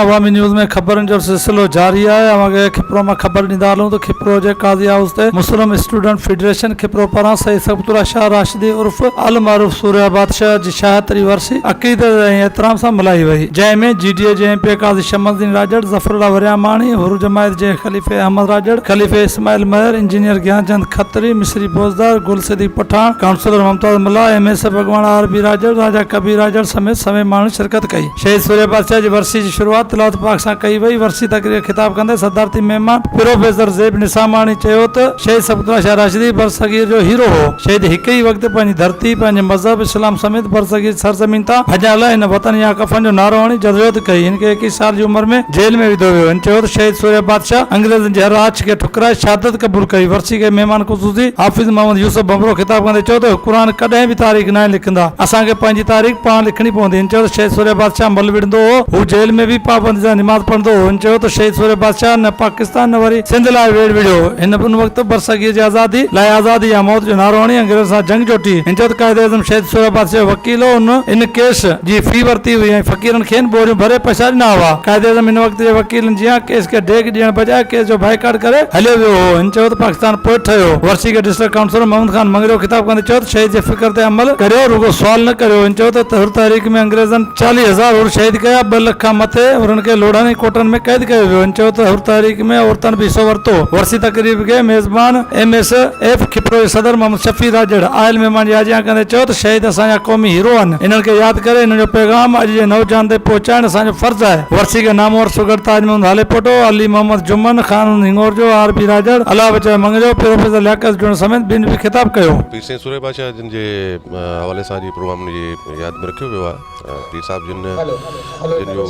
अवामी न्यूज़ में खबरनि जो सिलसिलो जारी आहे। अवांखे खिपरो मां ख़बर ॾींदा हलूं त खिपरो जे काज़ी हाउस ते मुस्लिम स्टूडेंट फेडरेशन खिपरो पारां सईद सबतुल्ला शाह राशिदी उर्फ अल मारूफ सूर्या बादशाह जी 76वीं वर्सी अक़ीदत ऐं एहतराम सां मल्हाई वई, जंहिंमें GDA जे MP काज़ी शमसुद्दीन राजड़, ज़फ़रुल्लाह वरियामाणी, हुरूर जमायत जे खलीफ़े अहमद राजड़, खलीफ़े इस्माइल महर, इंजीनियर ज्ञानचंद खत्री, मिस्री बोजदार, गुल सिद्दीक पठान, काउंसलर मुमताज़ मुल्ला, MS भगवान RB राजड़, राजा कबीर राजड़ समेत समेत माण्हू शिरकत कई। शहीद सूर्या बादशाह जी वर्सी जी शुरूआत तिलावत पाक सां कई वई। वर्सी तकरीर ख़िताब कंदे सदारती महिमान प्रोफेसर ज़ेब निसामाणी चयो त शहीद सबतुल्ला शाह राशिदी बरसगीर जो हीरो हो। शहीद हिक ई वक़्तु पंहिंजी धरती, पंहिंजे मज़हब इस्लाम समेत बरसगीर सरज़मीन तां भॼण लाइ हिन वतन या कफ़न जो नारो हणी जदोजहद कई। हिनखे 21 साल जी उमिरि में जेल में विधो वियो। हिन चयो त शहीद सूर्या बादशाह अंग्रेज़नि जे हर आछ खे ठुकराए शहादत क़बूल कई। वर्सी खे महिमान ख़ुसूसी हाफ़िज़ मोहम्मद यूसुफ बमरो ख़िताब कंदे चयो त क़ुर कॾहिं बि तारीख़ न लिखंदा, असांखे पंहिंजी तारीख़ पाण लिखणी पवंदी। हिन चयो त शहीद सूर्या बादशाह मल विढ़ंदो हो, हू जेल में भी पाबंदी सां निमाज़ पढ़ंदो हो। हिन चयो त शहीद सूर्या बादशाह न पाकिस्तान न वरी सिंध लाइ वेड़ विढ़ियो। हिन उन वक़्तु बरसगीर जी आज़ादी लाइ आज़ादी या मौत जो नारो हणी अंग्रेज़ सां जंग जोटी। हिन चयो त क़ाइद आज़म शहीद सूर्या बादशाह जो वकील हो, इन केस जी फी वरिती हुई ऐं फ़क़ीरनि खेनि बोरियूं भरे पैसा ॾिना हुआ। क़ाइद आज़म हिन वक़्त जे वकीलनि जी केस खे डेग ॾियण बजाए केस जो बाइकाट करे हलियो वियो हो। हिन चयो त पाकिस्तान पोइ ठहियो। वर्सी खे डिस्ट्रिक्ट काउंसलर मोहम्मद खान मंगरियो ख़िताब कंदे चयो त शहीद जे फ़िक्र ते अमल करियो, रुगो सुवाल न करियो। हिन चयो त हुर तहरीक में अंग्रेज़नि 40,000 हुर शहीद कया, 2 लख खां मथे हुननि खे लोढ़ानी कोटनि में कैद कयो वियो। हिन चयो त हुर तहरीक में औरतनि बि हिसो वरितो। वर्सी तकरीब खे मेज़बान MSF खिपरो जे सदर मोहम्मद शफ़ी राजड़ आयल महिमान जी हाजिया कंदे चयो त शहीद असांजा क़ौमी हीरो आहिनि। इन्हनि खे यादि करे हिननि जो पैगाम अॼु जे नौजवान ते पहुचाइण असांजो फ़र्ज़ु आहे। वर्सी खे नामवर सुगड़ ताज मोहम्मद हालेपोटो, अली मोहम्मद जुमन, ख़ान हिंगोर जो, RB राजड़, अला बचाए मंगजो, प्रोफेसर लियाकत जुड़ समेत ॿिनि बि ख़िताब कयो। पीर साईं सूर्या बादशाह जिन जे हवाले सां जी प्रोग्राम जी यादि में रखियो वियो आहे। पीर साहब जिन जो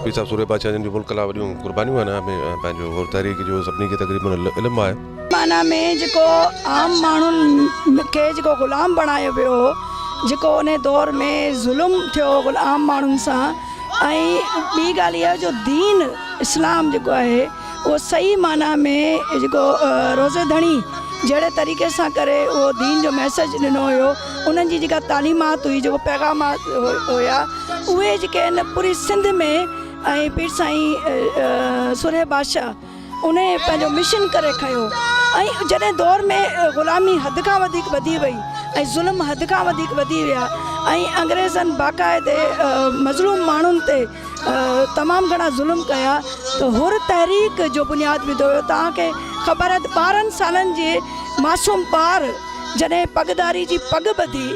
पीर साहब सूर्या बादशाह जिन जो मुल्क लाइ वॾियूं कुर्बानियूं आहिनि, पंहिंजो हुर तहरीक जो सभिनी खे तक़रीबन इल्मु आहे। माना में जेको आम माण्हुनि खे जेको ग़ुलाम बणायो वियो, जेको उन दौर में ज़ुल्म थियो ग़ुलाम माण्हुनि सां, ऐं ॿी ॻाल्हि इहा जो दीन इस्लाम जेको आहे उहो सही माना में जेको रोज़ेधणी जहिड़े तरीक़े सां करे उहो दीन जो मैसेज ॾिनो हुयो, उन्हनि जी जेका तालीमात हुई, जेको पैगामात हुया, उहे जेके आहिनि पूरी सिंध में ऐं पीर साईं सूर्या बादशाह उन पंहिंजो मिशन करे खयो। ऐं जॾहिं दौर में ग़ुलामी हद खां वधीक वधी वई ऐं ज़ुल्म हद खां वधीक वधी विया ऐं अंग्रेज़नि बाक़ाइदे मज़लूम माण्हुनि ते तमामु घणा ज़ुल्म कया, त हुर तहरीक जो बुनियादु विधो हुयो। तव्हांखे ख़बर आहे त 12 सालनि जे मासूम ॿार जॾहिं पगदारी जी पग ॿधी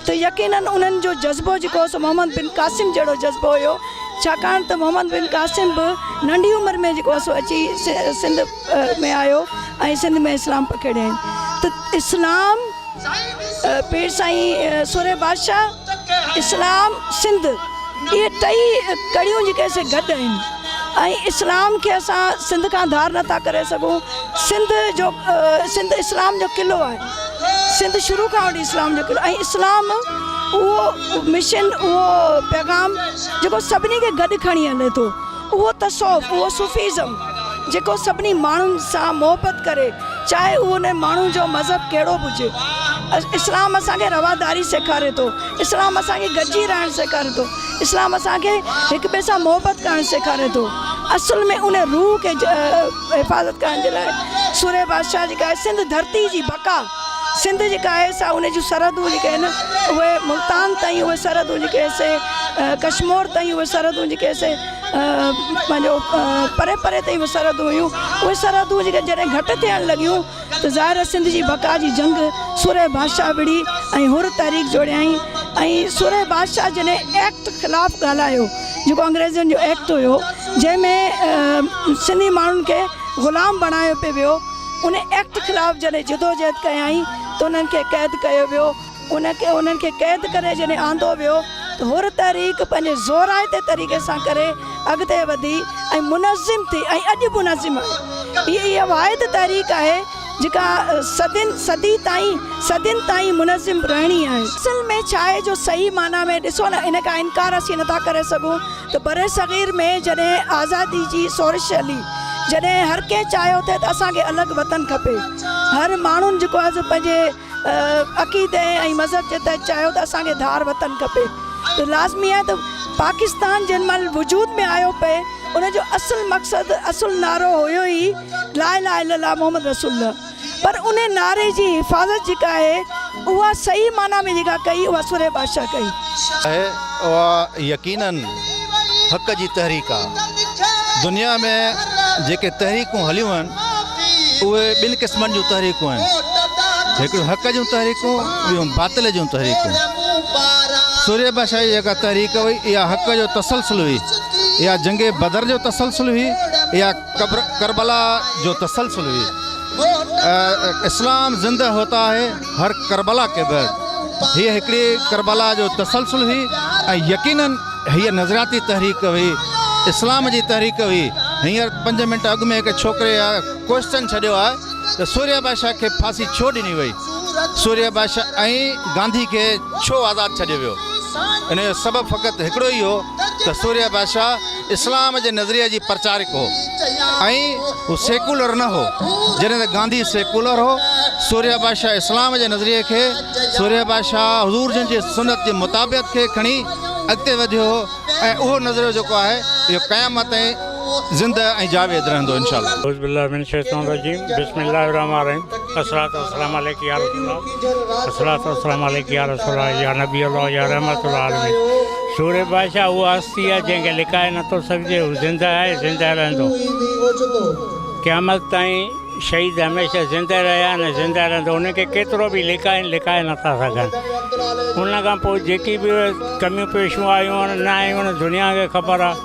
त यकीनन उन्हनि जो जज़्बो जेको सो मोहम्मद बिन क़ासिम जहिड़ो जज़्बो हुयो, छाकाणि त मोहम्मद बिन क़ासिम बि नंढी उमिरि में जेको सो अची सिंध में आयो ऐं सिंध में इस्लाम पखेड़ियईं। त इस्लाम पीर साईं सूर्या बादशाह, इस्लाम, सिंध, इहे टई कड़ियूं जेके से गॾु आहिनि ऐं इस्लाम खे असां सिंध खां धार नथा करे सघूं। सिंध इस्लाम जो क़िलो आहे। सिंध शुरू खां वठी इस्लाम जो क़िलो, ऐं इस्लाम उहो मिशन, उहो पैगाम जेको सभिनी खे गॾु खणी हले थो, उहो तसौफ़, उहो सूफ़ीज़म जेको सभिनी माण्हुनि सां मोहबत करे, चाहे उहो उन माण्हू जो मज़हब कहिड़ो बि हुजे। इस्लाम असांखे रवादारी सेखारे थो, इस्लाम असांखे गॾिजी रहणु सेखारे थो, इस्लाम असांखे हिक ॿिए सां मोहबत करणु सेखारे थो। असल में उन रूह खे हिफ़ाज़त करण जे लाइ सूर्या बादशाह जेका आहे, सिंध धरती जी बका, सिंध जेका आहे सा उन जूं सरहदूं जेके आहिनि उहे मुल्तान ताईं, उहे सरहदूं जेके से कश्मीर ताईं, उहे सरहदूं जेके से पंहिंजो परे परे ताईं उहे सरहदूं हुयूं। उहे सरहदूं जेके जॾहिं घटि थियणु लॻियूं त ज़ाहिर सिंध जी बका जी जंग सूर्या बादशाह विड़ी ऐं हुर तहरीक जोड़ियईं। ऐं सूर्या बादशाह जॾहिं एक्ट ख़िलाफ़ु ॻाल्हायो, जेको अंग्रेज़नि जो एक्ट हुयो, जंहिंमें सिंधी माण्हुनि खे ग़ुलाम बणायो पियो वियो, उन एक्ट ख़िलाफ़ु जॾहिं जदोजहद कयईं त उन्हनि खे क़ैद कयो वियो। उन्हनि खे क़ैद करे जॾहिं आंदो वियो त हुर तहरीक पंहिंजे ज़ोराइते तरीक़े सां करे अॻिते वधी ऐं मुनज़िम थी, ऐं अॼु मुनज़िम आहे। इहा वाहिद तहरीक आहे जेका सदियुनि ताईं मुनज़िम रहणी आहे। असल में छा आहे जो सही माना में ॾिसो न, इन खां इनकार असीं नथा करे सघूं त बरे सग़ीर में जॾहिं आज़ादी जी सोरिश हली, जॾहिं हर कंहिं चाहियो थे त असांखे अलॻि वतन खपे, हर माण्हुनि जेको आहे पंहिंजे अक़ीदे ऐं मज़हब जे तहत चाहियो त असांखे धार वतन खपे, त लाज़मी आहे त पाकिस्तान जिन महिल वजूद में आयो पे उनजो असुल मक़सदु असुल नारो हुयो ई ला इलाहा इल्लल्लाह मोहम्मद रसूलुल्लाह, पर उन नारे जी हिफ़ाज़त जेका आहे उहा सही माना में जेका कई उहा सूरे बादशाह कई है। उहा यकीनन हक़ जी तहरीक आहे। दुनिया में जेके तहरीकूं हलियूं आहिनि उहे ॿिनि क़िस्मनि जूं तहरीकूं आहिनि, हिकिड़ियूं हक़ जूं तहरीकूं, ॿियूं बातिल जूं तहरीकूं। सूर्य बादशाह जी जेका तहरीक हुई इहा हक़ जो तसलसल हुई, इहा जंग बदर जो तसलसल हुई, इहा करबला जो तसलसल हुई। इस्लाम ज़िंदा होता है हर करबला के बाद, हीअ हिकिड़ी करबला जो तसलसल हुई ऐं यकीनन हीअ नज़रियाती तहरीक हुई, इस्लाम जी तहरीक हुई। हींअर 5 मिंट अॻु में हिकु छोकिरे क्वेश्चन छॾियो आहे त सूर्य बादशाह खे फांसी छो ॾिनी वई, सूर्य बादशाह ऐं गांधी खे छो आज़ादु छॾियो वियो। इन जो सबबु फ़क़ति हिकिड़ो ई हो त सूर्य बादशाह इस्लाम जे नज़रिए जी प्रचारक हो ऐं हू सेकुलर न हो। जॾहिं त गांधी सेकुलर हो, सूर्य बादशाह इस्लाम जे नज़रिए खे, सूर्य बादशाह हुज़ूर जन जी सुन्नत जे मुताबिक़ खे खणी अॻिते वधियो हो ऐं उहो नज़रियो जेको आहे इहो क़यामत ताईं ज़िंदा ऐं जावेद रहंदो इंशाअल्लाह। औज़ुबिल्लाहि मिन शैतानिर रजीम, बिस्मिल्लाहिर रहमानिर रहीम, अस्सलातु वस्सलामु अलैका या रसूलल्लाह, अस्सलातु वस्सलामु अलैका या रसूलल्लाह, या नबी अल्लाह, या रहमतुल आलमीन। सूर्य बादशाह उहा हस्ती आहे जंहिंखे लिकाए नथो सघिजे, हू ज़िंदा आहे, ज़िंदा रहंदो क़यामत ताईं। शहीद हमेशह ज़िंदा रहिया आहिनि, ज़िंदा रहंदो, उनखे केतिरो बि लिकाए नथा सघनि। उन खां पोइ जेकी बि कमियूं पेशियूं आयूं आहिनि न आयूं आहिनि दुनिया खे ख़बर आहे।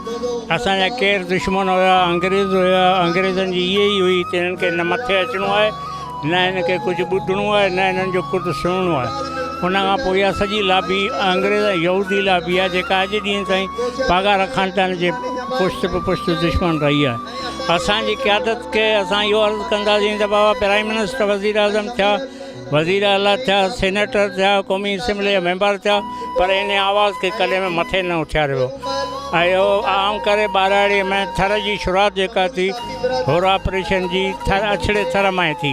असांजा केरु दुश्मन हुया, अंग्रेज़ हुया, अंग्रेज़नि जी इहे ई हुई त हिननि खे न मथे अचिणो आहे, न हिनखे कुझु ॿुधणो आहे, न हिननि जो कुझु सुणणो आहे। उन खां पोइ इहा सॼी लाबी अंग्रेज़ यहूदी लाबी आहे जेका अॼु ॾींहं ताईं पागार ख़ानदान जे पुश्त पुश्त दुश्मन रही आहे। असांजी क़यादत खे असां इहो अर्ज़ु कंदासीं त बाबा प्राइम मिनिस्टर, वज़ीर आज़म थिया, वज़ीर आला थिया, सेनेटर थिया, क़ौमी असैम्बली जा मेंबर थिया, पर इन आवाज़ खे कॾहिं में मथे न उथियारियो। ऐं इहो आम करे ॿाराड़ीअ में थर जी शुरूआति जेका थी होरा ऑपरेशन जी थर अछड़े थर मां थी,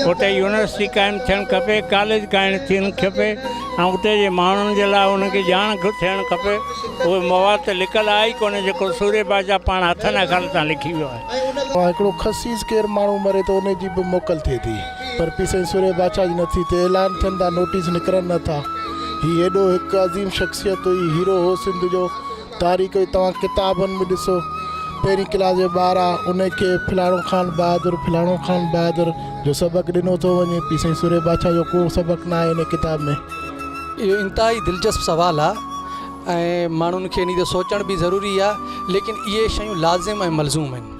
उते यूनिवर्सिटी क़ाइमु थियणु खपे, कॉलेज क़ाइमु थियणु खपे ऐं उते जे माण्हुनि जे लाइ उनखे ॼाण थियणु खपे। उहो मवाद त लिखियलु आहे ई कोन्हे जेको सूर्य बादशाह पाण हथनि अखर सां लिखी वियो आहे। हिकिड़ो ख़सीस केरु माण्हू मरे त उनजी बि मोकल थिए थी, पर पीसे सूर्य बादशाह जी नथी थिए, ऐलान थियनि था, नोटिस निकिरनि नथा। हीउ हेॾो हिकु अज़ीम शख़्सियत हुई, हीरो हो सिंध जो, तारीख़ हुई। तव्हां किताबनि में ॾिसो, पहिरीं क्लास जे ॿार आहे उनखे फलाणो ख़ान बहादुर जो सबक़ु ॾिनो थो वञे, पीसे सूर्य बादशाह जो को सबक़ु न आहे इन किताब में। इहो इंतिहाई दिलचस्प सवालु आहे ऐं माण्हुनि खे इन ते सोचण बि ज़रूरी आहे, लेकिन इहे शयूं लाज़िम ऐं मलज़ूम आहिनि।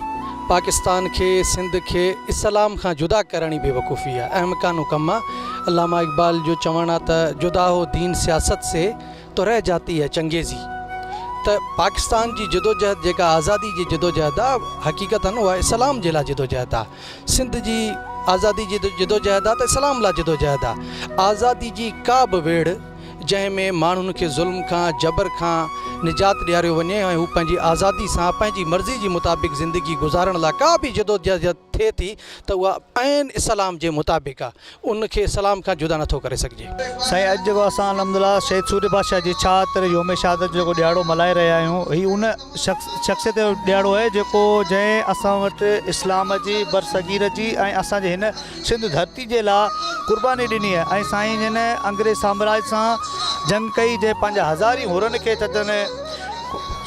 पाकिस्तान खे, सिंध खे इस्लाम खां जुदा करण जी बेवकूफ़ी आहे, अहमकानो कमु आहे। अल्लामा इक़बाल जो चवणु आहे त जुदा हो दीन सियासत से तो रह जाती है चंगेज़ी। त पाकिस्तान जी जदोजहद जेका आज़ादी जी जदोजहद आहे, हक़ीक़तन उहा इस्लाम जे लाइ जदोजहद आहे। सिंध जी आज़ादी जी जदोजहद आहे त इस्लाम लाइ जदोजहद आहे। आज़ादी जी का बि वेड़ जंहिंमें माण्हुनि खे ज़ुल्म खां, जबर खां निजात ॾियारियो वञे ऐं हू पंहिंजी आज़ादी सां पंहिंजी मर्ज़ी जी मुताबिक़ ज़िंदगी गुज़ारण लाइ का बि जदोजहद थिए थी त उहा ऐन इस्लाम जे मुताबिक़ आहे, उनखे इस्लाम खां जुदा नथो करे सघिजे। साईं, अॼु जेको असां अलहमदुलिल्लाह शहीद सूर्य बादशाह जी 76 योम शहादत जेको ॾियारो मल्हाए रहिया आहियूं, हीउ उन शख़्सियत जो ॾियारो आहे जेको जंहिं असां वटि इस्लाम जी, बरसगीर जी ऐं असांजे हिन सिंध धरती जे लाइ क़ुर्बानी ॾिनी आहे। ऐं साईं जिन अंग्रेज़ साम्राज्य सां जंग कई, जंहिं पंहिंजा हज़ारी हुरनि खे तदन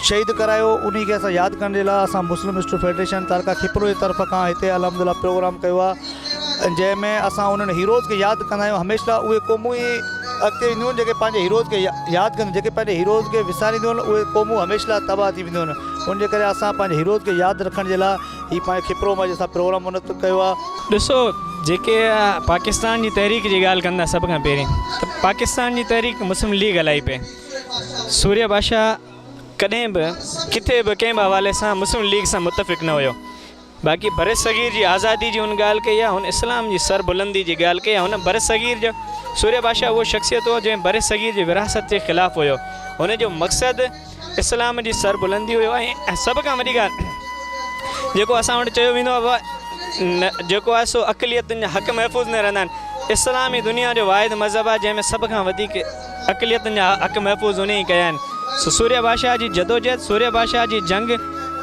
शहीद करायो, उन खे असां यादि करण जे लाइ असां मुस्लिम स्टूडेंट फेडरेशन तालका खिपरो जी तरफ़ खां हिते अलहमदुलिल्लाह प्रोग्राम कयो आहे, जंहिंमें असां उन्हनि हीरोज़ खे यादि कंदा आहियूं। हमेशह उहे क़ौमूं ई अॻिते वेंदियूं आहिनि जेके पंहिंजे हीरोज़ खे यादि कंदियूं, जेके पंहिंजे हीरोज़ खे विसारींदियूं आहिनि उहे क़ौमूं हमेशह तबाह थी वेंदियूं आहिनि। उनजे करे असां पंहिंजे हीरोज़ खे यादि रखण जे लाइ हीउ पंहिंजे खिपरो में असां प्रोग्राम मुनक़िद कयो आहे। ॾिसो, जेके पाकिस्तान जी तहरीक जी ॻाल्हि कंदा सभ खां पहिरीं त पाकिस्तान जी तहरीक मुस्लिम लीग हलाई पई। सूर्य बादशाह कॾहिं बि किथे बि कंहिं बि हवाले सां मुस्लिम लीग सां मुतफ़िक़ न हुयो। बाक़ी बर सग़ीर जी आज़ादी जी हुन ॻाल्हि कई आहे, हुन इस्लाम जी सरबुलंदी जी ॻाल्हि कई आहे। हुन बर सग़ीर जो सूर्य बादशाह उहो शख़्सियत हो जंहिं बर सग़ीर जी विरासत जे ख़िलाफ़ु हुयो। हुनजो मक़सदु इस्लाम जी सरबुलंदी हुयो। ऐं सभ खां वॾी ॻाल्हि जेको असां वटि चयो वेंदो आहे जेको आहे सो अक़लियतुनि जा हक़ महफ़ूज़ न रहंदा आहिनि। इस्लामी दुनिया जो वाहिद मज़हब आहे जंहिंमें सभ खां वधीक अक़लियतुनि जा हक़ महफ़ूज़ उन ई कया आहिनि। सो सूर्य बादशाह जी जदोजहद, सूर्य बादशाह जी जंग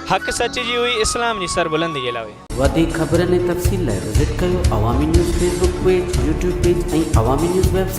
हक़ सच जी हुई, इस्लाम जी सरबुलंदी जे लाइ हुई। वधीक ख़बरनि ऐं तफ़सील लाइ विज़िट कयो अवामी news Facebook page, YouTube page ऐं अवामी न्यूज़ वेबसाइट।